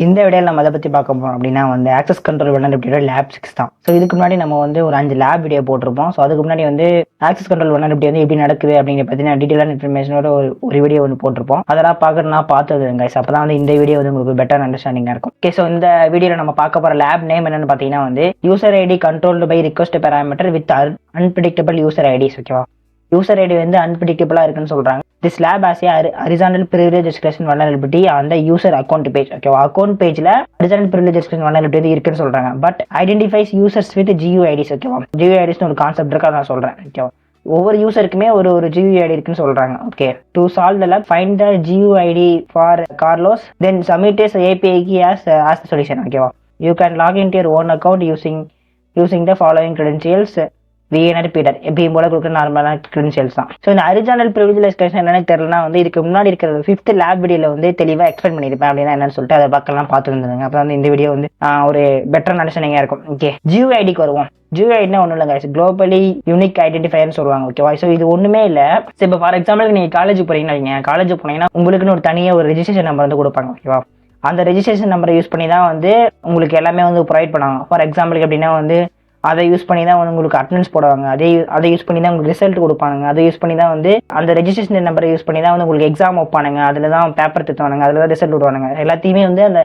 இந்த வீடியோவில் நம்ம அதை பற்றி பார்க்க போகிறோம் அப்படின்னா வந்து ஆக்சஸ் கண்ட்ரோல் வல்னரபிலிட்டியோட லேப் 6 தான். ஸோ இதுக்கு முன்னாடி நம்ம வந்து ஒரு 5 லேப் வீடியோ போட்டிருப்போம். ஸோ அதுக்கு முன்னாடி வந்து ஆக்சஸ் கண்ட்ரோல் வல்னரபிலிட்டி வந்து எப்படி நடக்குது அப்படிங்கிற பற்றின டீட்டெயிலான இன்ஃபர்மேஷனோட ஒரு வீடியோ வந்து போட்டிருப்போம். அதெல்லாம் பார்க்கணும்னா பார்த்தது கைஸ். அப்போ தான் வந்து இந்த வீடியோ வந்து உங்களுக்கு பெட்டர் அண்டர்ஸ்டாண்டிங்காக இருக்கும். ஓகே, ஸோ இந்த வீடியோவில் நம்ம பார்க்க போகிற லேப் நேம் என்னன்னு பார்த்தீங்கன்னா வந்து user ID controlled by request parameter with unpredictable user IDs. ஓகேவா, யூசர் ஐடி வந்து அன்பிரடிக்டபிளா இருக்குன்னு சொல்றாங்க. This lab as a horizontal privilege escalation vulnerability அந்த யூசர் அக்கௌண்ட் பேஜ். ஓகேவா, அக்கௌண்ட் பேஜ்ல ஹரிசாண்டல் பிரிவிலேஜ் எக்ஸ்கிளேஷன் வல்னரபிலிட்டி வந்து இருக்குன்னு சொல்றாங்க. But identifies users with GUIDs. ஓகேவா, GUIDs ஒரு கான்செப்ட் இருக்கு, நான் சொல்றேன். ஓகேவா, ஒவ்வொரு யூசருக்குமே ஒரு GUID இருக்குன்னு சொல்றாங்க. Okay, to solve the lab find the GUID for Carlos then submit is API key as the solution. ஓகேவா, you can log in to your own account using the following credentials VNR Peter எப்பயும் போல கொடுக்குற நார்மலான credentials தான். So இந்த horizontal privilege எக்ஸ்கிளேஷன் என்னன்னு தெரியலனா வந்து இதுக்கு முன்னாடி இருக்கிற 5th லேப் வீடியோல வந்து தெளிவாக எக்ஸ்பிளைன் பண்ணியிருப்பேன். அப்படின்னா என்னன்னு சொல்லிட்டு அதை பக்கம்லாம் பார்த்துருந்தாங்க. அப்போ வந்து இந்த வீடியோ வந்து ஒரு பெட்டர் அண்டர்ஸ்டாண்டிங்காக இருக்கும். ஓகே, GUIDக்கு வருவோம். GUIDனா ஒன்றும் இல்லைங்க, குளோபலி யூனிக் ஐடென்டிஃபையர்னு சொல்லுவாங்க. ஓகேவா, ஸோ இது ஒன்றுமே இல்லை. ஸோ இப்போ ஃபார் எக்ஸாம்பிள் நீங்கள் காலேஜ் போறீங்கன்னா காலேஜ் போனீங்கன்னா உங்களுக்குன்னு ஒரு தனியாக ஒரு ரெஜிஸ்ட்ரேஷன் நம்பர் வந்து கொடுப்பாங்க. ஓகேவா, அந்த ரெஜிஸ்ட்ரேஷன் நம்பரை யூஸ் பண்ணி தான் வந்து உங்களுக்கு எல்லாமே வந்து ப்ரொவைட் பண்ணுவாங்க. ஃபார் எக்ஸாம்பிளுக்கு எப்படின்னா வந்து அதை யூஸ் பண்ணி தான் உங்களுக்கு அட்டெண்டன்ஸ் போடுவாங்க. அதை யூஸ் பண்ணி தான் உங்களுக்கு ரிசல்ட் கொடுப்பானுங்க. அதை யூஸ் பண்ணி தான் வந்து அந்த ரெஜிஸ்ட்ரேஷன் நம்பரை யூஸ் பண்ணி தான் வந்து உங்களுக்கு எக்ஸாம் வைப்பானுங்க. அதில் தான் பேப்பர் திட்டுவானுங்க, அதில் தான் ரிசல்ட் விடுவானுங்க. எல்லாத்தையுமே வந்து அந்த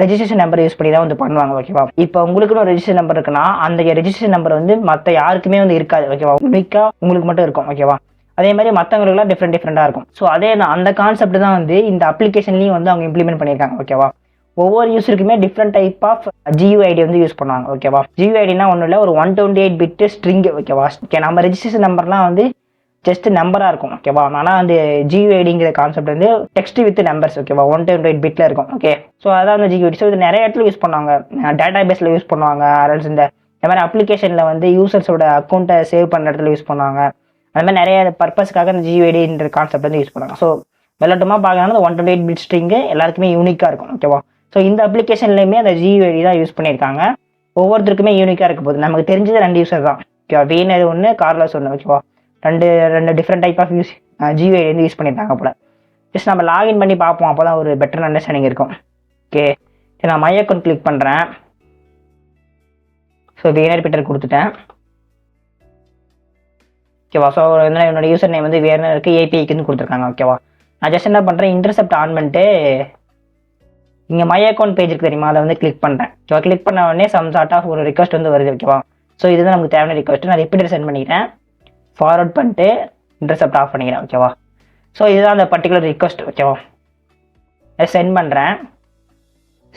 ரெஜிஸ்ட்ரேஷன் நம்பர் யூஸ் பண்ணி தான் வந்து பண்ணுவாங்க. ஓகேவா, இப்போ உங்களுக்குன்னு ஒரு ரெஜிஸ்ட்ரேஷன் நம்பர் இருக்குன்னா அந்த ரெஜிஸ்ட்ரேஷன் நம்பர் வந்து மற்ற யாருக்குமே வந்து இருக்காது. ஓகேவா, யூனிக்கா உங்களுக்கு மட்டும் இருக்கும். ஓகேவா, அதே மாதிரி மற்றவங்களுக்குலாம் டிஃப்ரெண்டாக இருக்கும். ஸோ அதே அந்த கான்செப்ட் தான் வந்து இந்த அப்ளிகேஷன்லையும் வந்து அவங்க இம்ப்ளிமெண்ட் பண்ணியிருக்காங்க. ஓகேவா, ஒவ்வொரு யூஸருக்குமே டிஃப்ரெண்ட் டைப் ஆஃப் GUID வந்து யூஸ் பண்ணுவாங்க. ஓகேவா, GUIDனா ஒன்றும் இல்லை, ஒரு 128 பிட் ஸ்ட்ரிங். ஓகேவா, நம்ம ரெஜிஸ்ட்ரேஷன் நம்பர்லாம் வந்து ஜஸ்ட் நம்பராக இருக்கும். ஓகேவா, ஆனால் அந்த GUIDங்கிற கான்செப்ட் வந்து டெக்ஸ்ட் வித் நம்பர்ஸ். ஓகேவா, 128 பிட்ல இருக்கும். ஓகே, ஸோ அதான் வந்து GUID. ஸோ இது நிறைய இடத்துல யூஸ் பண்ணுவாங்க. டேட்டா பேஸில் யூஸ் பண்ணுவாங்க, அரல்ஸ் இந்த மாதிரி அப்ளிகேஷனில் வந்து யூசர்ஸோட அக்கௌண்ட்டை சேவ் பண்ணுற இடத்துல யூஸ் பண்ணுவாங்க. அந்த மாதிரி நிறைய பர்பஸ்க்காக இந்த GUIDன்ற கான்செப்ட் வந்து யூஸ் பண்ணுவாங்க. ஸோ வெள்ளட்டமாக பார்க்கணும், 128 பிட் ஸ்ட்ரிங்கு எல்லாருக்குமே யூனிக்காக இருக்கும். ஓகேவா, ஸோ இந்த அப்ளிகேஷன்லையுமே அந்த GUID தான் யூஸ் பண்ணியிருக்காங்க. ஒவ்வொருத்தருக்குமே யூனிக்காக இருக்க போகுது. நமக்கு தெரிஞ்சது 2 யூசர் தான். ஓகேவா, VNR ஒன்று, கார்லோஸ் ஒன்று. ஓகேவா, ரெண்டு டிஃப்ரெண்ட் டைப் ஆஃப் GUID வந்து யூஸ் பண்ணியிருக்காங்க போல. ஜஸ்ட் நம்ம லாகின் பண்ணி பார்ப்போம், அப்போ தான் ஒரு பெட்டர் அண்டர்ஸ்டாண்டிங் இருக்கும். ஓகே, நான் மை அக்கௌண்ட் கிளிக் பண்ணுறேன். ஸோ VNR பீட்டர் கொடுத்துட்டேன். ஓகேவா, ஸோ என்னோட யூசர் நேம் வந்து VNR இருக்குது, APIக்குன்னு கொடுத்துருக்காங்க. ஓகேவா, நான் ஜஸ்ட் என்ன பண்ணுறேன், இன்டர்செப்ட் ஆன் பண்ணிட்டு இங்கே மை அக்கௌண்ட் பேஜ் இருக்கு தெரியுமா, அதை வந்து கிளிக் பண்ணுறேன். ஓகேவா, கிளிக் பண்ண உடனே சம் சார்ட் ஆஃப் ஒரு ரிக்வஸ்ட் வந்து வருது. ஓகேவா, ஸோ இதுதான் நமக்கு தேவையான ரிக்வஸ்ட். நான் ரிப்பீட்டர் சென்ட் பண்ணிக்கிறேன், ஃபார்வர்ட் பண்ணிட்டு இன்டர்செப்ட் ஆஃப் பண்ணிக்கிறேன். ஓகேவா, ஸோ இதுதான் அந்த பர்டிகுலர் ரிக்வஸ்ட். ஓகேவா, சென்ட் பண்ணுறேன்.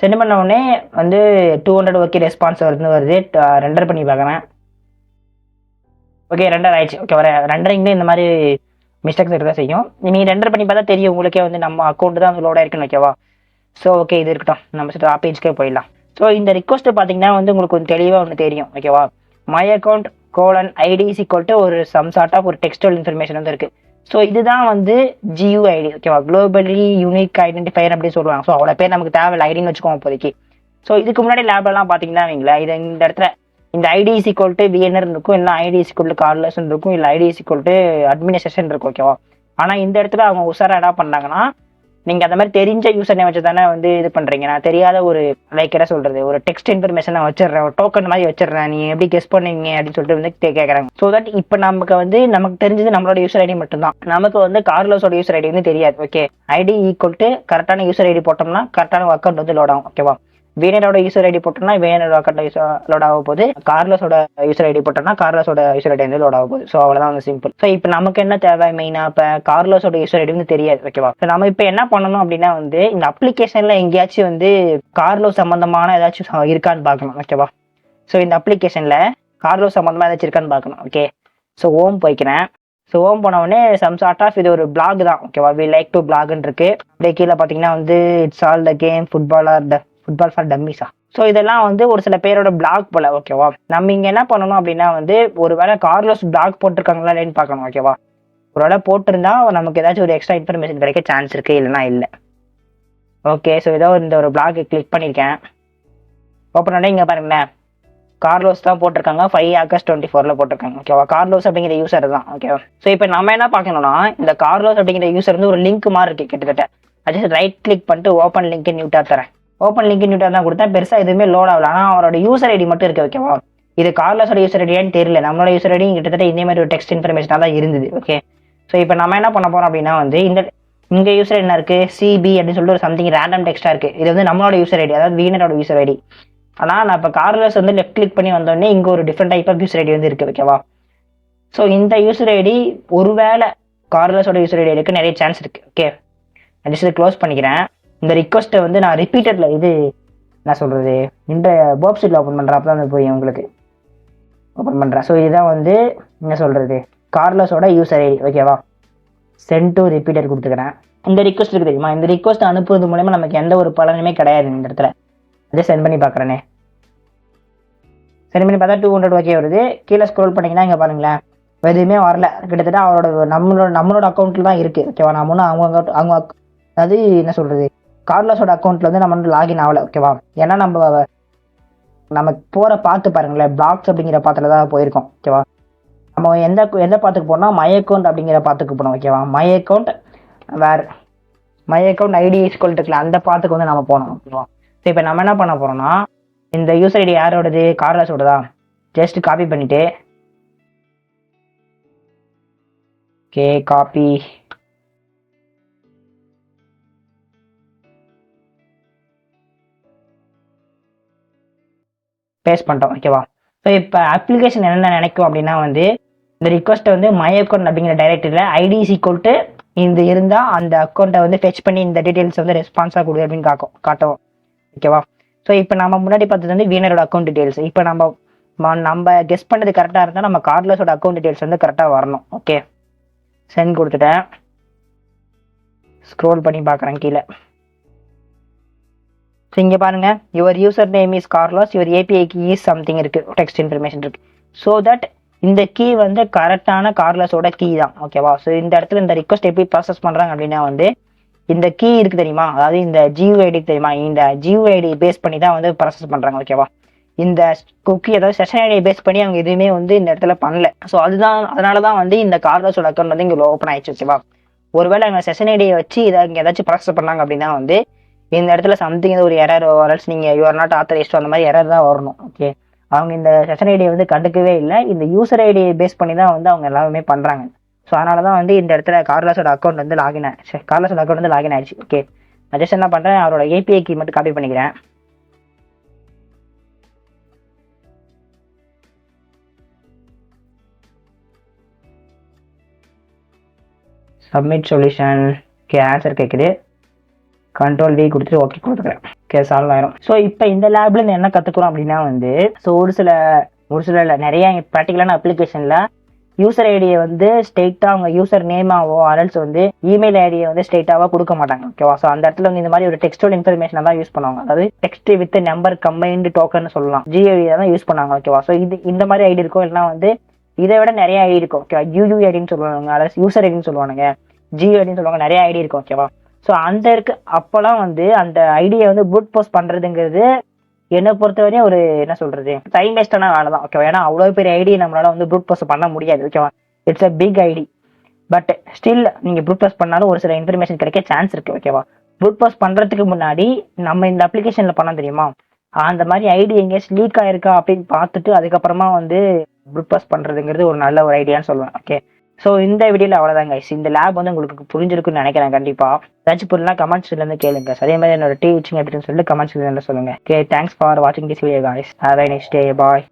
சென்ட் பண்ண உடனே வந்து 200 ஓகே ரெஸ்பான்ஸ் வருது. ரெண்டர் பண்ணி பார்க்குறேன். ஓகே, ரெண்டர் ஆயிடுச்சு. ஓகே, வர ரெண்டரிங்லேயே இந்த மாதிரி மிஸ்டேக்ஸ் இருக்க செய்யும். நீங்கள் ரெண்டர் பண்ணி பார்த்தா தெரியும் உங்களுக்கே வந்து நம்ம அக்கௌண்ட் தான் வந்து லோடாக இருக்குன்னு. ஓகேவா, ஸோ ஓகே, இது இருக்கட்டும், நம்ம பேஜ்க்கே போயிடலாம். ஸோ இந்த ரிக்வஸ்ட் பார்த்தீங்கன்னா வந்து உங்களுக்கு கொஞ்சம் தெளிவாக ஒன்று தெரியும். ஓகேவா, my account ID is equal to ஒரு சம் சார்ட் ஆஃப் ஒரு டெக்ஸ்டுவல் இன்ஃபர்மேஷன் வந்து இருக்குது. ஸோ இதுதான் வந்து GUID. ஓகேவா, குளோபலி யூனிக் ஐடென்டிஃபையர் அப்படின்னு சொல்லுவாங்க. ஸோ அவ்வளோ பேர் நமக்கு தேவையில்லை, ஐடின்னு வச்சுக்கோங்க இப்போதைக்கு. ஸோ இதுக்கு முன்னாடி லேப்லாம் பார்த்தீங்கன்னா வைங்களேன், இது இந்த இடத்துல இந்த ID is equal to VNR இருக்கும், இல்லை ID is equal to Carlos இருக்கும், இல்லை ID is equal to administration இருக்கும். ஓகேவா, ஆனால் இந்த இடத்துல அவங்க உஷாராக என்ன பண்ணாங்கன்னா, நீங்கள் அந்த மாதிரி தெரிஞ்ச யூசர் நேம் வச்சு தானே வந்து இது பண்ணுறீங்க. நான் தெரியாத ஒரு லைக் என்ன சொல்கிறது, ஒரு டெக்ஸ்ட் இன்ஃபர்மேஷன் நான் வச்சிடுறேன், ஒரு டோக்கன் மாதிரி வச்சிடுறேன், நீங்கள் எப்படி கெஸ் பண்ணீங்க அப்படின்னு சொல்லிட்டு வந்து கேட்குறாங்க. ஸோ தட் இப்போ நமக்கு தெரிஞ்சது நம்மளோட யூசர் ஐடி மட்டும்தான். நமக்கு வந்து கார்லோஸோட யூசர் ஐடி வந்து தெரியாது. ஓகே, ID ஈக்குவல் டு கரெக்டான யூசர் ஐடி போட்டோம்னா கரெக்டான அக்கௌண்ட் வந்து லோட் ஆகும். ஓகேவா, VNRோட யூசர் ஐடி போட்டோம்னா VNR அக்கௌண்ட் லோட் ஆக போகுது. கார்லோஸோட யூசர் ஐடி போட்டோம்னா கார்லோஸோட யூசர் ஐடி வந்து லோட் ஆக போகுது. ஸோ அவ்வளோதான் வந்து சிம்பிள். ஸோ இப்போ நமக்கு என்ன தேவை மெயினாக, இப்போ கார்லோஸோட யூசர் ஐடி வந்து தெரியாது. ஓகேவா, ஸோ நம்ம இப்போ என்ன பண்ணணும் அப்படின்னா வந்து இந்த அப்ளிகேஷனில் எங்கேயாச்சும் வந்து கார்லோஸ் சம்மந்தமான ஏதாச்சும் இருக்கான்னு பார்க்கணும். ஓகேவா, ஸோ இந்த அப்ளிகேஷனில் கார்லோஸ் சம்மந்தமாக ஏதாச்சும் இருக்கான்னு பார்க்கணும். ஓகே, ஸோ ஹோம் போய்க்கிறேன். ஸோ ஹோம் போன உடனே சம் சார்ட் ஆஃப் இது ஒரு பிளாக் தான். ஓகேவா, வி லைக் டு பிளாக்னு இருக்கு. அப்படியே கீழே பார்த்தீங்கன்னா வந்து it's all the game football for டம்மிஸா. ஸோ இதெல்லாம் வந்து ஒரு சில பேரோட பிளாக் போல. ஓகேவா, நம்ம இங்கே என்ன பண்ணணும் அப்படின்னா வந்து ஒரு வேளை கார்லோஸ் பிளாக் போட்டிருக்காங்களா இல்லைன்னு பார்க்கணும். ஓகேவா, ஒரு வேளை போட்டிருந்தா நமக்கு ஏதாச்சும் ஒரு எக்ஸ்ட்ரா இன்ஃபர்மேஷன் கிடைக்க சான்ஸ் இருக்குது, இல்லைனா இல்லை. ஓகே, ஸோ ஏதோ இந்த ஒரு பிளாக் கிளிக் பண்ணியிருக்கேன். ஓப்பன் பண்ணி இங்கே பாருங்களேன், கார்லோஸ் தான் போட்டிருக்காங்க, 5 August 2024 போட்டிருக்காங்க. ஓகேவா, கார்லோஸ் அப்படிங்கிற யூசர் தான். ஓகேவா, ஸோ இப்போ நம்ம என்ன பார்க்கணும்னா இந்த கார்லோஸ் அப்படிங்கிற யூசர் வந்து ஒரு லிங்க் மாதிரி இருக்கு கிட்டத்தட்ட. ஜஸ்ட் ரைட் கிளிக் பண்ணிட்டு ஓப்பன் லிங்க் நியூ டேப் தரேன். ஓப்பன் லிங்க் இன்விட்டர் தான் கொடுத்தேன், பெருசாக எதுவுமே லோட் ஆகல. ஆனால் அவரோட யூசர் ஐடி மட்டும் இருக்கு, ஓகேவா. இது கார்லஸோட யூசர் ஐடியான்னு தெரியல, நம்மளோட யூசர் ஐடி கிட்டத்தட்ட இதே மாதிரி ஒரு டெக்ஸ்ட் இன்ஃபர்மேஷனாக தான் இருந்தது. ஓகே, ஸோ இப்போ நம்ம என்ன பண்ண போறோம் அப்படின்னா வந்து இங்கே யூசர் என்ன இருக்கு, சிபி அப்படின்னு சொல்லிட்டு ஒரு சம்திங் ரேண்டம் டெக்ஸ்டா இருக்கு. இது வந்து நம்மளோட யூசர் ஐடி, அதாவது வீனரோட யூசர் ஐடி. ஆனால் நான் இப்போ கார்லஸ் வந்து லெஃப்ட் கிளிக் பண்ணி வந்தோடனே இங்கே ஒரு different type of user ID வந்து இருக்கு, ஓகேவா. ஸோ இந்த யூசர் ஐடி ஒருவேளை கார்லஸோட யூசர் ஐடி இருக்கு, நிறைய சான்ஸ் இருக்கு. ஓகே, நான் ஜஸ்ட் க்ளோஸ் பண்ணிக்கிறேன். இந்த ரிக்வஸ்ட்டை வந்து நான் ரிப்பீட்டட்ல இது என்ன சொல்றது, இந்த போப் சீட்ல ஓப்பன் பண்றப்ப தான் போய் உங்களுக்கு ஓப்பன் பண்றேன். ஸோ இதுதான் வந்து என்ன சொல்றது, கார்லஸோட யூசர் ஐடி, ஓகேவா. சென்ட் டு ரிப்பீட்டர் கொடுத்துக்கிறேன். இந்த ரிக்வஸ்ட் இருக்கு தெரியுமா, இந்த ரிக்வஸ்ட் அனுப்புறது மூலமா நமக்கு எந்த ஒரு பலனுமே கிடையாது. இந்த இடத்துல அதே சென்ட் பண்ணி பார்க்குறேனே, சென்ட் பண்ணி பார்த்தா 200 ஓகே வருது. கீழே ஸ்க்ரோல் பண்ணிங்கன்னா இங்கே பாருங்களேன், எதுவுமே வரல. கிட்டத்தட்ட அவரோட நம்மளோட அக்கௌண்ட்டில் தான் இருக்குது, ஓகேவா. நம்ம ஒன்றும் அவங்க அதாவது என்ன சொல்கிறது, கார்லஸோட அக்கௌண்ட்டில் வந்து நம்ம வந்து லாகின் ஆகலை, ஓகேவா. ஏன்னா நம்ம போகிற பார்த்து பாருங்களேன், பிளாக்ஸ் அப்படிங்கிற பாத்தில் தான் போயிருக்கோம், ஓகேவா. நம்ம எந்த பாத்துக்கு போனோம், மை அக்கௌண்ட் அப்படிங்கிற பாத்துக்கு போனோம், ஓகேவா. மை அக்கௌண்ட் ஐடி ஈக்குவல் இருக்குல்ல, அந்த பாத்துக்கு வந்து நம்ம போனோம், ஓகேவா. ஸோ இப்போ நம்ம என்ன பண்ண போறோம்னா, இந்த யூசர் ஐடி யாரோடது, கார்லஸோட தான். ஜஸ்ட் காப்பி பண்ணிட்டு ஓகே, காப்பி பேஸ்ட் பண்ணிட்டோம், ஓகேவா. ஸோ இப்போ அப்ளிகேஷன் என்ன நினைக்கும் அப்படின்னா வந்து, இந்த ரிக்வஸ்ட்டை வந்து மை அக்கௌண்ட் அப்படிங்கிற டைரக்டரியில் ஐடி ஈக்குவல் டு இந்த இருந்தால் அந்த அக்கௌண்ட்டை வந்து ஃபெச் பண்ணி இந்த டீட்டெயில்ஸ் வந்து ரெஸ்பான்ஸாக கொடு அப்படின்னு காட்டும், ஓகேவா. ஸோ இப்போ நம்ம முன்னாடி பார்த்தது வந்து வீனரோட அக்கௌண்ட் டீட்டெயில்ஸ். இப்போ நம்ம கெஸ் பண்ணது கரெக்டாக இருந்தால் நம்ம கார்லஸோட அக்கௌண்ட் டீட்டெயில்ஸ் வந்து கரெக்டாக வரணும். ஓகே, சென்ட் கொடுத்துட்டேன். ஸ்க்ரோல் பண்ணி பார்க்குறேன் கீழே. ஸோ இங்கே பாருங்க, your user name is Carlos, your API key is something இருக்கு, டெக்ஸ்ட் இன்ஃபர்மேஷன் இருக்கு. ஸோ தட் இந்த கீ வந்து கரெக்டான கார்லஸோட கீ தான், ஓகேவா. ஸோ இந்த இடத்துல இந்த ரிக்வஸ்ட் எப்படி ப்ராசஸ் பண்றாங்க அப்படின்னா வந்து, இந்த கீ இருக்கு தெரியுமா, அதாவது இந்த ஜியூஐடி தெரியுமா, இந்த ஜியூஐடி பேஸ் பண்ணி தான் வந்து ப்ராசஸ் பண்றாங்க, ஓகேவா. இந்த குக்கி அதாவது செஷன் ஐடியை பேஸ் பண்ணி அவங்க எதுவுமே வந்து இந்த இடத்துல பண்ணல. ஸோ அதனாலதான் வந்து இந்த கார்லஸோட அக்கௌண்ட் வந்து இங்க ஓப்பன் ஆயிடுச்சு, ஓகேவா. ஒருவேளை அவங்க செஷன் ஐடியை வச்சு இதை இங்கே ஏதாச்சும் ப்ராசஸ் பண்ணாங்க அப்படின்னா வந்து இந்த இடத்துல சம்திங் ஒரு எரர் வரல்ஸ் நீங்க யூஆர் நாட் ஆத்தரைஸ்ட் அந்த மாதிரி எரர் தான் வரணும். ஓகே, அவங்க இந்த செஷன் ஐடியை வந்து கண்டுக்கவே இல்லை, இந்த யூசர் ஐடியை பேஸ் பண்ணி தான் வந்து அவங்க எல்லாமே பண்றாங்க. ஸோ அதனாலதான் வந்து இந்த இடத்துல கார்லஸோட அக்கௌண்ட் வந்து லாகின் ஆயிடுச்சு, கார்லஸோட அக்கௌண்ட் வந்து லாகின் ஆயிடுச்சு. ஓகே, நான் ஜஸ்ட் என்ன பண்றேன், அவரோட ஏபிஐ கீ மட்டும் காப்பி பண்ணிக்கிறேன். Submit solution. ஓகே, ஆன்சர் கேட்குது. கண்ட்ரோல் வி கொடுத்துட்டு ஓகே கொடுத்துக்கிறேன். ஓகே, சால்வ் ஆயிரும். ஸோ இப்போ இந்த லேப்ல இருந்து என்ன கற்றுக்குறோம் அப்படின்னா வந்து, ஸோ ஒரு சில இல்லை நிறைய ப்ராக்டிக்கலான அப்ளிகேஷனில் யூசர் ஐடியை வந்து ஸ்ட்ரெயிட்டாக அவங்க யூசர் நேமாவோ அரல்ஸ் வந்து இமெயில் ஐடியை வந்து ஸ்ட்ரெயிட்டாவோ கொடுக்க மாட்டாங்க, ஓகேவா. ஸோ அந்த இடத்துல வந்து இந்த மாதிரி ஒரு டெக்ஸ்டோட இன்ஃபர்மேஷனை தான் யூஸ் பண்ணுவாங்க, அதாவது text with number combined token சொல்லலாம், ஜிஐடியை தான் யூஸ் பண்ணாங்க, ஓகேவா. ஸோ இந்த மாதிரி ஐடி இருக்கும், இல்லைனா வந்து இதை விட நிறைய ஐடி இருக்கும், ஓகேவா. யூயூ ஐடின்னு சொல்லுவாங்க, அதாவது யூசர் ஐடின்னு சொல்லுவாங்க, ஜியோ ஐடின்னு சொல்லுவாங்க, நிறைய ஐடி இருக்கும், ஓகேவா. ஸோ அந்த அப்போலாம் வந்து அந்த ஐடியை வந்து ப்ரூட் போஸ்ட் பண்ணுறதுங்கிறது என்னை பொறுத்தவரையும் ஒரு என்ன சொல்றது, டைம் வேஸ்டான வேலை தான், ஓகேவா. ஏன்னா அவ்வளோ பெரிய ஐடி நம்மளால வந்து ப்ரூட் போஸ்ட் பண்ண முடியாது, ஓகேவா. It's a big ID, but still நீங்கள் ப்ரூட் போஸ்ட் பண்ணாலும் ஒரு சில இன்ஃபர்மேஷன் கிடைக்க சான்ஸ் இருக்கு, ஓகேவா. ப்ரூட் போஸ்ட் பண்ணுறதுக்கு முன்னாடி நம்ம இந்த அப்ளிகேஷனில் பண்ண தெரியுமா, அந்த மாதிரி ஐடி எங்கேயாச்சும் லீக் ஆயிருக்கா அப்படின்னு பார்த்துட்டு அதுக்கப்புறமா வந்து ப்ரூட் போஸ்ட் பண்ணுறதுங்கிறது ஒரு நல்ல ஒரு ஐடியான்னு சொல்லுவேன். ஓகே, ஸோ இந்த வீடியோவில் அவ்வளோதான் கைஸ். இந்த லேப் வந்து உங்களுக்கு புரிஞ்சிருக்குன்னு நினைக்கிறேன். கண்டிப்பாக ஏதாச்சும் புரியலாம் கமெண்ட்ஸ்லேருந்து கேளுங்க. அதே மாதிரி என்னோட டீச்சிங் அப்படின்னு சொல்லிட்டு கமெண்ட்ஸ்லேருந்து சொல்லுங்கள். ஓகே, தேங்க்ஸ் ஃபார் வாட்சிங் this video guys. Have a nice day, bye.